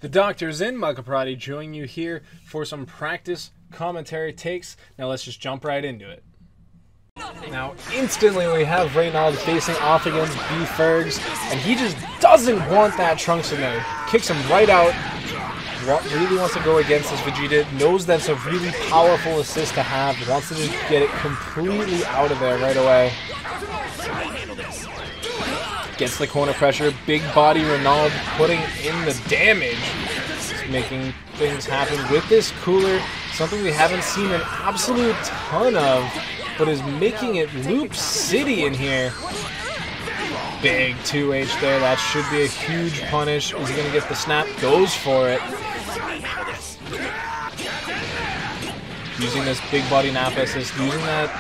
The Doctor's in, Michael Parati joining you here for some practice commentary takes. Now let's just jump right into it. Now instantly we have Reynald facing off against Bfergs, and he just doesn't want that Trunks in there. Kicks him right out. Really wants to go against this Vegeta. Knows that's a really powerful assist to have. Wants to just get it completely out of there right away. Gets the corner pressure. Big body Reynald putting in the damage. Just making things happen with this cooler. Something we haven't seen an absolute ton of, but is making it Loop City in here. Big 2H there. That should be a huge punish. Is he going to get the snap? Goes for it. Using this big body Nappa assist, using that,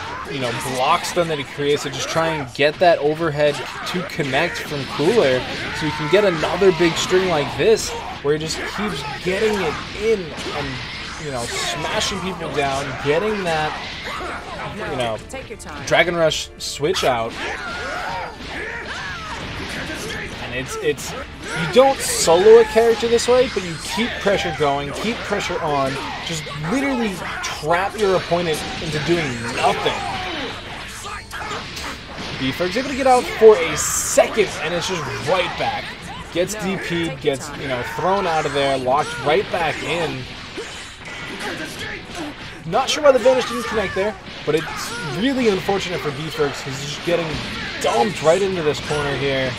block stun that he creates to just try and get that overhead to connect from Cooler, so you can get another big string like this, where he just keeps getting it in and, smashing people down, getting that, Dragon Rush switch out. And it's you don't solo a character this way, but you keep pressure going, keep pressure on, just literally trap your opponent into doing nothing. Bfergs able to get out for a second, and it's just right back. Gets DP'd, gets, thrown out of there, locked right back in. Not sure why the Vanish didn't connect there, but it's really unfortunate for Bfergs. He's just getting dumped right into this corner here.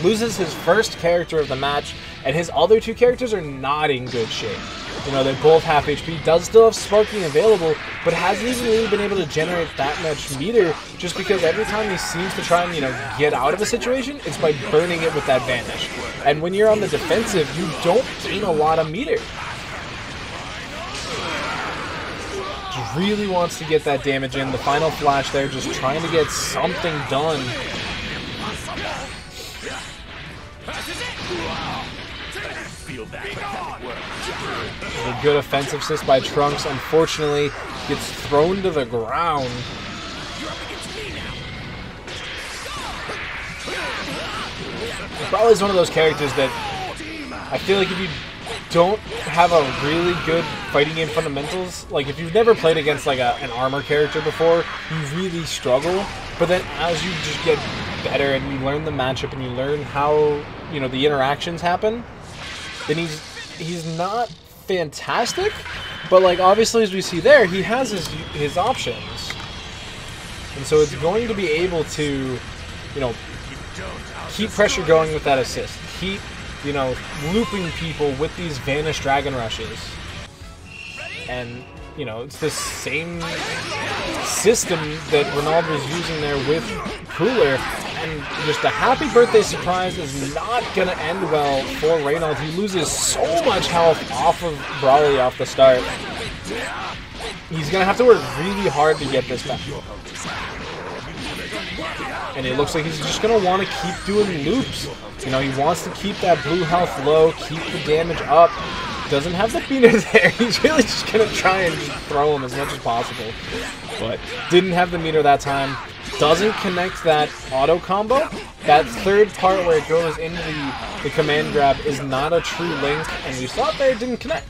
Loses his first character of the match, and his other two characters are not in good shape. They're both half HP, does still have Sparking available, but hasn't even really been able to generate that much meter, just because every time he seems to try and, get out of a situation, it's by burning it with that Vanish. And when you're on the defensive, you don't gain a lot of meter. Just really wants to get that damage in. The final flash there, just trying to get something done. A good offensive assist by Trunks. Unfortunately, gets thrown to the ground. Probably is one of those characters that I feel like if you don't have a really good fighting game fundamentals, like if you've never played against like an armor character before, you really struggle. But then as you just get better and you learn the matchup and you learn how the interactions happen, then he's not fantastic, but like obviously as we see there, he has his options, and so it's going to be able to keep pressure going with that assist, keep looping people with these Vanish Dragon Rushes, and it's the same system that Reynald was using there with Cooler. And just a happy birthday surprise is not going to end well for Reynald. He loses so much health off of Brawly off the start. He's going to have to work really hard to get this back. And it looks like he's just going to want to keep doing loops. He wants to keep that blue health low, keep the damage up. Doesn't have the meter there. He's really just going to try and just throw him as much as possible. But didn't have the meter that time. Doesn't connect that auto combo. That third part where it goes into the command grab is not a true link, and we saw it there, it didn't connect.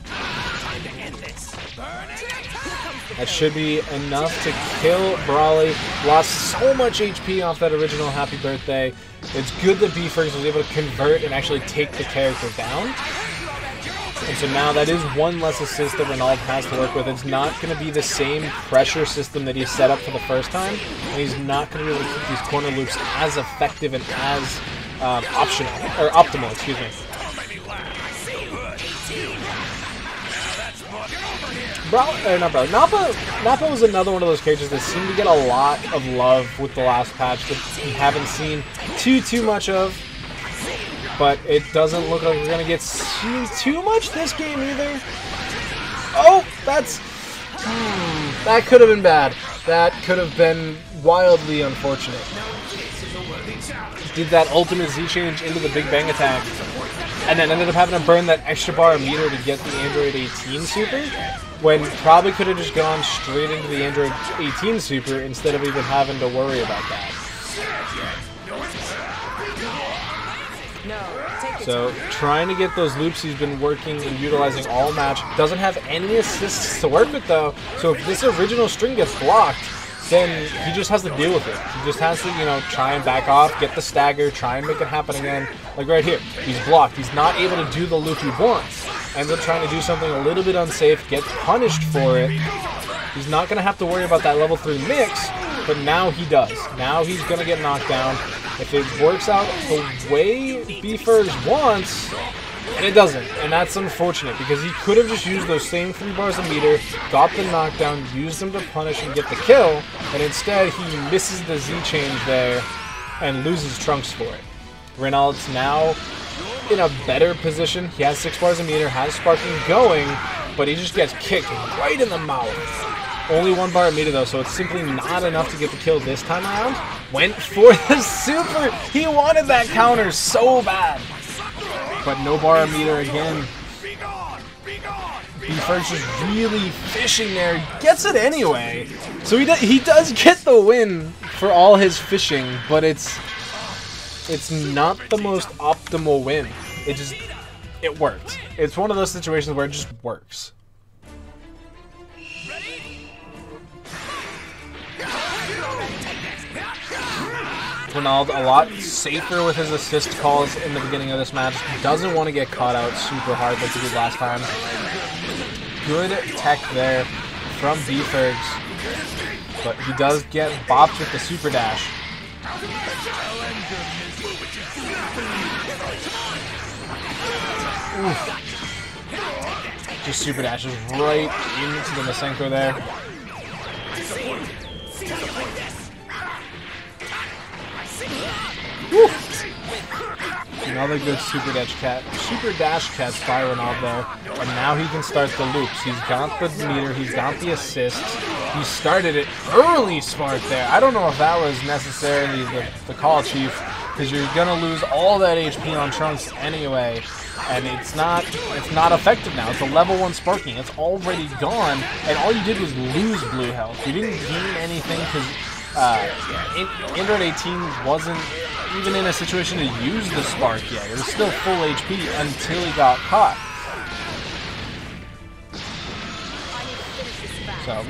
That should be enough to kill Brawly. Lost so much HP off that original Happy Birthday. It's good that Bfergs was able to convert and actually take the character down. And so now that is one less assist that Reynald has to work with. It's not going to be the same pressure system that he set up for the first time. And he's not going to be able to keep these corner loops as effective and as optimal, excuse me. Nappa was another one of those characters that seemed to get a lot of love with the last patch that we haven't seen too much of. But it doesn't look like we're going to get too much this game either. Oh, that could have been bad. That could have been wildly unfortunate. Did that ultimate Z change into the Big Bang attack, and then ended up having to burn that extra bar of meter to get the Android 18 Super, when probably could have just gone straight into the Android 18 Super instead of even having to worry about that. No, take So trying to get those loops he's been working and utilizing all match. Doesn't have any assists to work with though. So if this original string gets blocked, then he just has to deal with it. He just has to, you know, try and back off, get the stagger, try and make it happen again. Like right here, he's blocked. He's not able to do the loop he wants. Ends up trying to do something a little bit unsafe, gets punished for it. He's not going to have to worry about that level 3 mix, but now he does. Now he's going to get knocked down. If it works out the way Bfergs wants, and it doesn't, and that's unfortunate because he could have just used those same 3 bars a meter, got the knockdown, used them to punish and get the kill, and instead he misses the Z change there and loses Trunks for it. Reynald's now in a better position. He has 6 bars a meter, has sparking going, but he just gets kicked right in the mouth. Only 1 bar a meter though, so it's simply not enough to get the kill this time around. Went for the super! He wanted that counter so bad! But no bar a meter again. Bfergs just really fishing there. Gets it anyway. So he does get the win for all his fishing, but it's not the most optimal win. It worked. It's one of those situations where it just works. Reynald a lot safer with his assist calls in the beginning of this match. Doesn't want to get caught out super hard like he did last time. Good tech there from Bfergs, but he does get bopped with the super dash. Oof. Just super dashes right into the Masenko there. Woo. Another good super dash catch by Reynald there, and now he can start the loops. He's got the meter, he's got the assists. He started it early smart there. I don't know if that was necessarily the call, Chief, because you're gonna lose all that HP on Trunks anyway, and it's not effective now. It's a level 1 sparking. It's already gone, and all you did was lose blue health. You didn't gain anything because Android 18 wasn't even in a situation to use the spark yet. It was still full HP until he got caught. So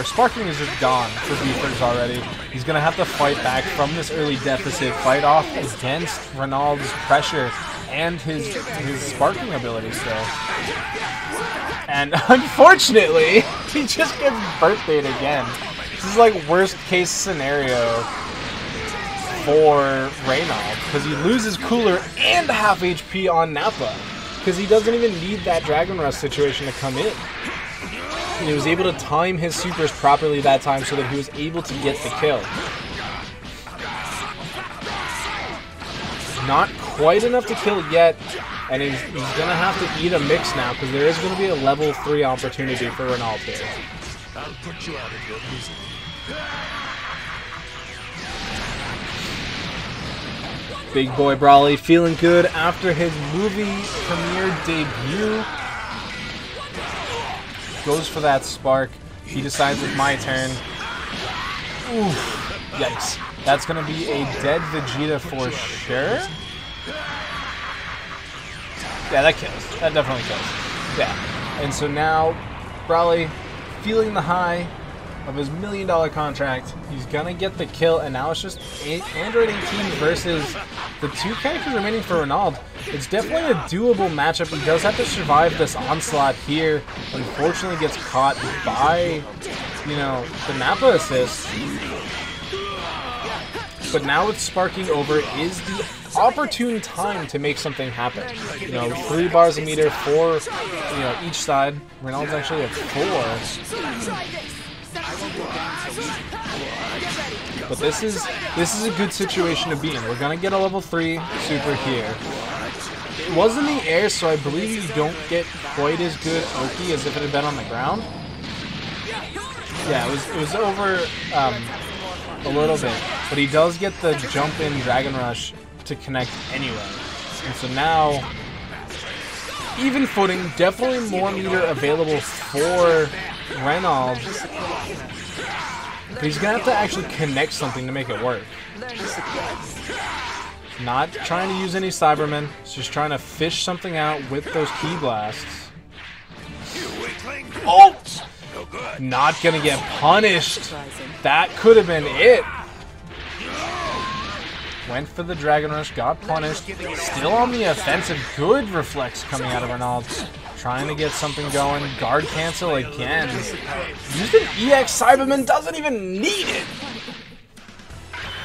sparking is just gone for Bfergs already. He's gonna have to fight back from this early deficit, fight off against Reynald's pressure and his sparking ability still. And unfortunately, he just gets birthdayed again. This is like worst case scenario for Reynald, because he loses Cooler and half HP on Nappa, because he doesn't even need that Dragon Rush situation to come in. And he was able to time his supers properly that time so that he was able to get the kill. Not quite enough to kill yet, and he's gonna have to eat a mix now, because there is gonna be a level 3 opportunity for Reynald here. I'll put you out of your misery. Big boy Brawly feeling good after his movie premiere debut. Goes for that spark. He decides it's my turn. Oof. Yikes. That's going to be a dead Vegeta for sure. Yeah, that kills. That definitely kills. Yeah. And so now, Brawly feeling the high of his $1 million contract. He's gonna get the kill, and now it's just Android 18 versus the 2 characters remaining for Reynald. It's definitely a doable matchup. He does have to survive this onslaught here. Unfortunately gets caught by, you know, the Nappa assist. But now with sparking over is the opportune time to make something happen. You know, 3 bars a meter, 4, you know, each side. Reynald's actually at 4. But this is a good situation to be in. We're gonna get a level 3 super here. It was in the air, so I believe you don't get quite as good Oki as if it had been on the ground. Yeah, it was over a little bit, but he does get the jump in Dragon Rush to connect anyway. And so now, even footing, definitely more meter available for Reynald. But he's gonna have to actually connect something to make it work. Not trying to use any Cybermen. He's just trying to fish something out with those Ki blasts. Oh! Not gonna get punished. That could have been it. Went for the Dragon Rush, got punished. Still on the offensive. Good reflex coming out of Reynald. Trying to get something going. Guard cancel again. Used an EX Cyberman, doesn't even need it.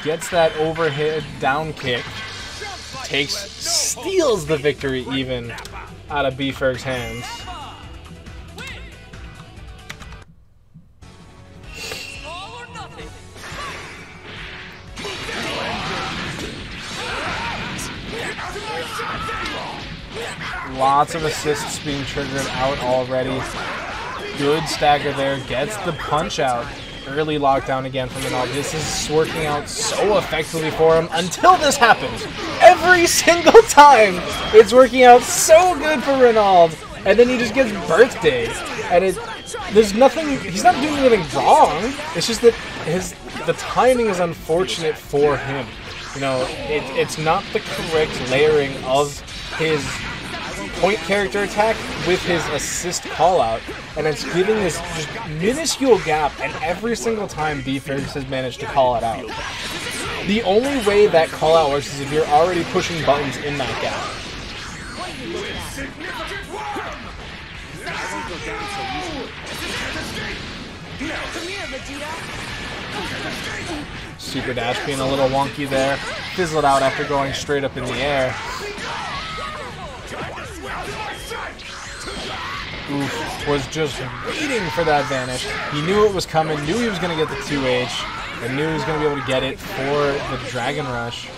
Gets that overhead down kick. Steals the victory even out of Bfergs' hands. Lots of assists being triggered out already. Good stagger there. Gets the punch out. Early lockdown again from Reynald. This is working out so effectively for him until this happens. Every single time it's working out so good for Reynald. And then he just gets birthday. And there's nothing, he's not doing anything wrong. It's just that the timing is unfortunate for him. You know, it's not the correct layering of his point character attack with his assist callout, and it's giving this just minuscule gap, and every single time Bfergs has managed to call it out. The only way that callout works is if you're already pushing buttons in that gap. Super dash being a little wonky there. Fizzled out after going straight up in the air. Oof, was just waiting for that vanish. He knew it was coming, knew he was going to get the 2H, and knew he was going to be able to get it for the Dragon Rush.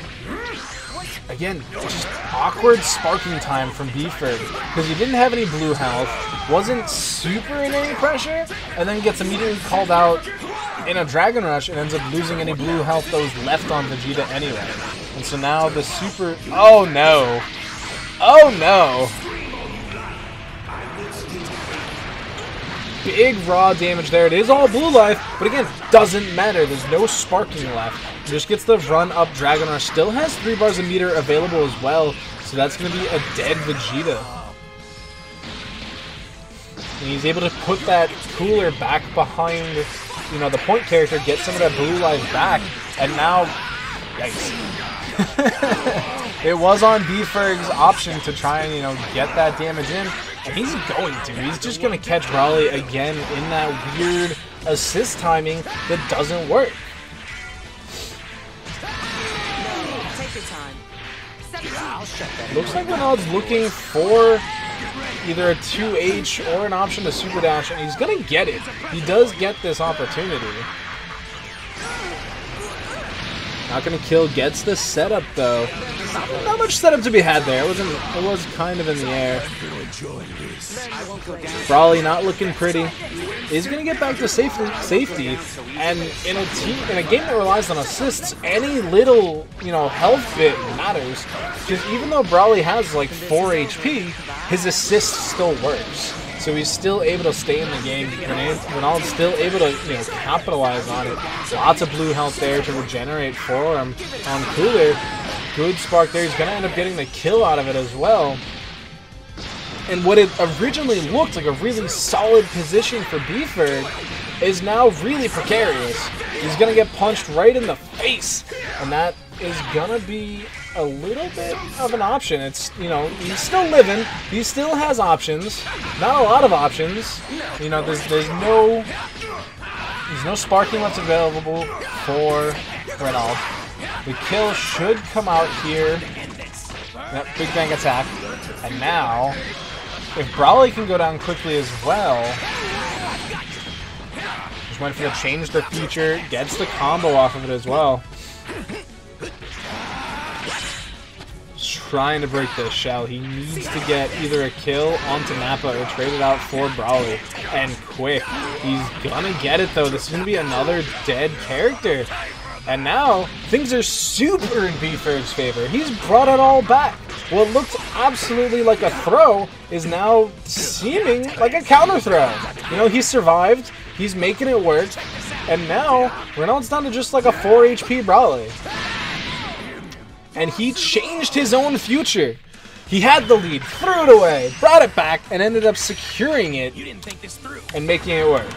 Again, just awkward sparking time from Bfergs, because he didn't have any blue health, wasn't super in any pressure, and then gets immediately called out in a Dragon Rush and ends up losing any blue health that was left on Vegeta anyway. And so now the super... Oh no! Oh no! Big raw damage there. It is all blue life, but again, doesn't matter. There's no sparking left. Just gets the run up Dragon Rush. Still has 3 bars of meter available as well, so that's going to be a dead Vegeta. And he's able to put that cooler back behind, you know, the point character, get some of that blue life back, and now, yikes. It was on Bfergs' option to try and, you know, get that damage in. And he's going to. He's just going to catch Brawley again in that weird assist timing that doesn't work. Take your time. Looks like Reynald's looking for either a 2H or an option to super dash, and he's going to get it. He does get this opportunity. Not going to kill. Gets the setup, though. Not much setup to be had there. It was kind of in the air. Brawley not looking pretty. Is going to get back to safety, and in a game that relies on assists, any little, you know, health bit matters. Because even though Brawley has like 4 HP, his assist still works. So he's still able to stay in the game. Reynald's still able to, you know, capitalize on it. Lots of blue health there to regenerate for him on Cooler. Good spark there. He's going to end up getting the kill out of it as well. And what it originally looked like a really solid position for Bferg is now really precarious. He's going to get punched right in the face. And that is going to be a little bit of an option. It's, you know, he's still living. He still has options. Not a lot of options. You know, there's no sparking that's available for Reynald. The kill should come out here. That big bang attack. And now, if Brawley can go down quickly as well, just went for the change the feature, gets the combo off of it as well. Trying to break this shell. He needs to get either a kill onto Nappa or trade it out for Brawley. And quick. He's gonna get it though. This is gonna be another dead character. And now, things are super in Bfergs' favor. He's brought it all back. What looked absolutely like a throw is now seeming like a counter throw. You know, he survived. He's making it work. And now, Reynald's down to just like a 4 HP Brawley. and he changed his own future. He had the lead, threw it away, brought it back, and ended up securing it and making it work.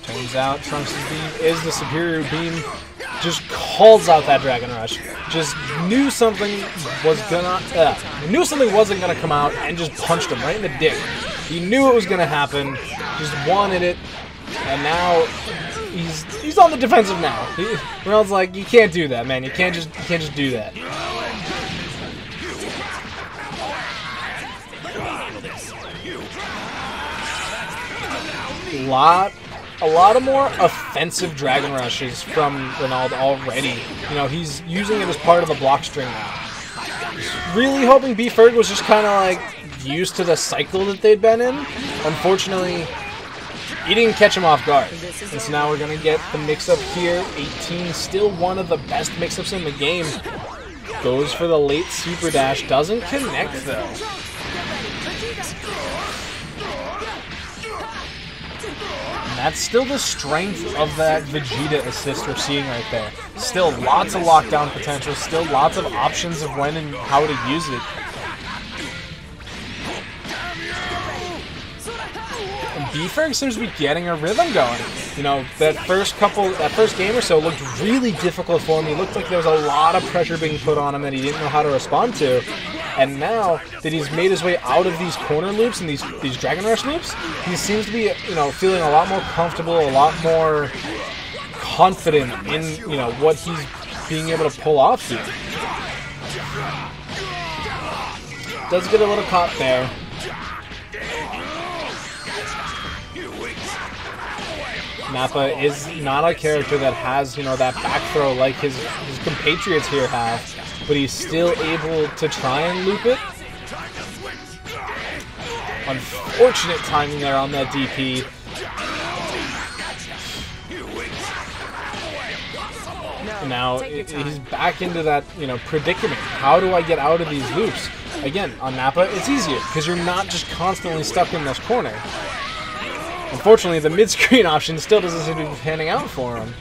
Turns out Trunks' beam is the superior beam. Just calls out that Dragon Rush. Just knew something wasn't gonna come out and just punched him right in the dick. He knew it was gonna happen. Just wanted it, and now he's on the defensive now. Reynald's like, you can't do that, man. You can't just do that. A lot of more offensive Dragon Rushes from Reynald already. You know, he's using it as part of the block string now. Really hoping Bfergs was just kind of like used to the cycle that they'd been in. Unfortunately, he didn't catch him off guard. And so now we're going to get the mix-up here. 18, still one of the best mix-ups in the game. Goes for the late super dash. Doesn't connect, though. And that's still the strength of that Vegeta assist we're seeing right there. Still lots of lockdown potential. Still lots of options of when and how to use it. And Bfergs seems to be getting a rhythm going. You know, that first game or so looked really difficult for him. He looked like there was a lot of pressure being put on him that he didn't know how to respond to. And now that he's made his way out of these corner loops and these Dragon Rush loops, he seems to be, you know, feeling a lot more comfortable, a lot more confident in, you know, what he's being able to pull off here. Does get a little caught there. Nappa is not a character that has, you know, that back throw like his compatriots here have, but he's still able to try and loop it. Unfortunate timing there on that DP. Now he's back into that, you know, predicament. How do I get out of these loops? Again, on Nappa, it's easier because you're not just constantly stuck in this corner. Unfortunately, the mid-screen option still doesn't seem to be panning out for him.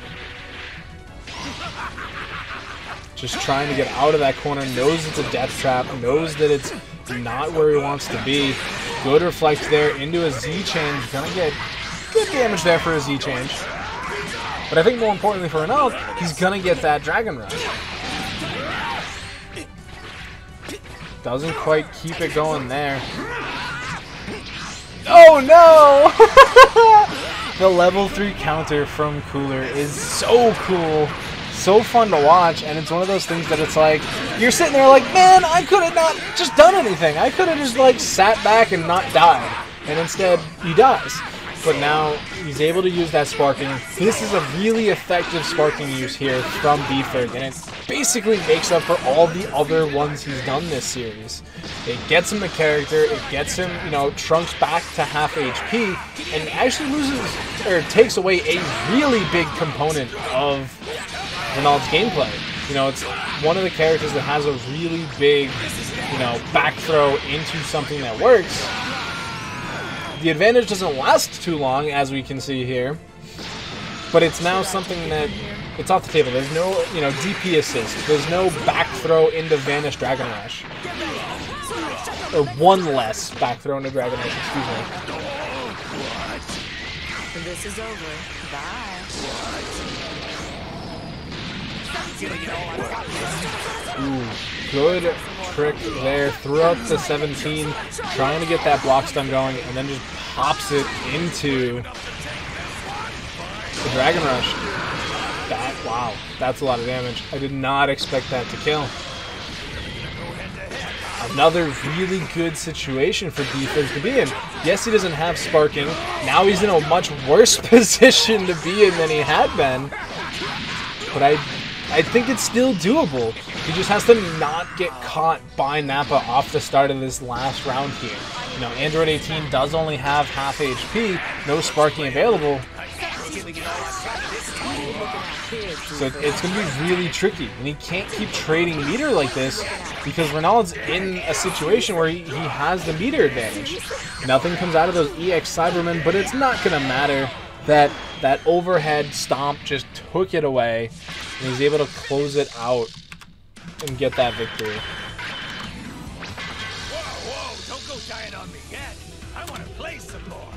Just trying to get out of that corner, knows it's a death trap, knows that it's not where he wants to be. Good reflect there into a Z change. Gonna get good damage there for a Z change. But I think more importantly for Reynald, he's gonna get that Dragon Rush. Doesn't quite keep it going there. Oh no! The level 3 counter from Cooler is so cool, so fun to watch, and it's one of those things that it's like, you're sitting there like, man, I could have not just done anything. I could have just like sat back and not died. And instead, he dies. But now, he's able to use that sparking. This is a really effective sparking use here from Bfergs, and it basically makes up for all the other ones he's done this series. It gets him the character, it gets him, you know, Trunks back to half HP, and actually takes away a really big component of Reynald's gameplay. You know, it's one of the characters that has a really big, you know, back throw into something that works. The advantage doesn't last too long, as we can see here, but it's now something that it's off the table. There's no, you know, DP assist. There's no back throw into Vanish Dragon Rush, or one less back throw into Dragon Rush. Excuse me. This is over. Bye. Ooh, good trick there. Threw up the 17, trying to get that block stun going, and then just pops it into the Dragon Rush. Wow, that's a lot of damage. I did not expect that to kill. Another really good situation for Bfergs to be in. Yes, he doesn't have sparking. Now he's in a much worse position to be in than he had been. But I think it's still doable. He just has to not get caught by Nappa off the start of this last round here. You know, Android 18 does only have half HP, no sparking available. So it's going to be really tricky, and he can't keep trading meter like this because Reynald's in a situation where he has the meter advantage. Nothing comes out of those EX Cybermen, but it's not going to matter. That overhead stomp just took it away, and he's able to close it out and get that victory. Whoa, don't go dying on me yet. I want to play some more.